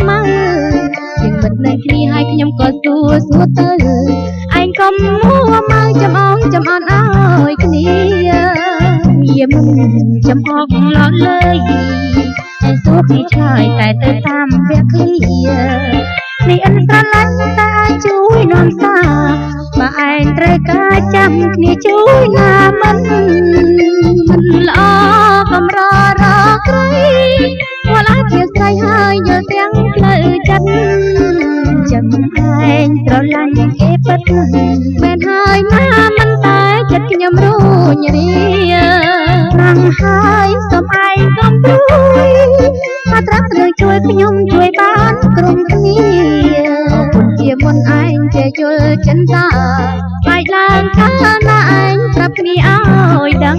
មើយើងមិននៅគ្នាហើយខ្ញុំក៏សួរទៅឯងកុំមួមើចំអងចំអន់អើយគ្នាវាមិនចំអកឡោលើយឯសួរពីឆ្លើយតែទៅតាមវគ្គនេះអិនស្រឡាញ់តែជួយនាំសារបើឯងត្រូវការចាំគ្នាជួយណាមិនល្អកំររក្រៃស្គាល់អាចជាស្រីហើយយល់ទាំងផ្លូវចិត្តចាំឯងស្រឡាញ់គេពិតមែនហើយណាមិនតែចិត្តខ្ញុំរួញរាណាំហើយសូមឯងកុំព្រួយថាត្រាប់ឬជួយខ្ញុំជួយបានគ្រប់គ្នាជាមុនឯងជាយល់ចិនតាបែកឡើងថាណាឯងប្រាប់គ្នាឲ្យដឹង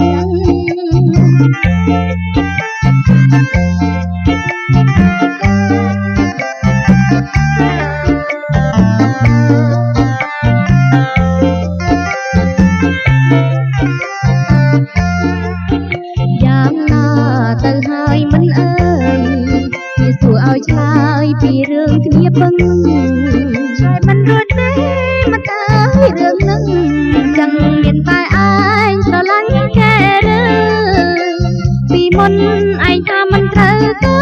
យ៉ាងណាទៅហើយមិនអើយវាសួរឲ្យឆ្លើយពីរឿងគ្នាពឹងឆ្លើយមិនរួចទេមិនអើយរឿងនឹងចឹងមានតែឯងស្រឡាញ់គេឬពីមុនឯងថាមិនត្រូវទៅ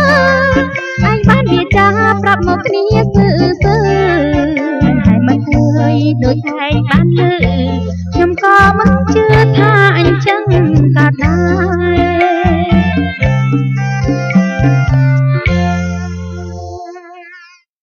ឯងបានវាចាប្រាប់មកគ្នាសើហើយមិនអើយដូចឯងបានលើខ្ញុំក៏មិនជឿថា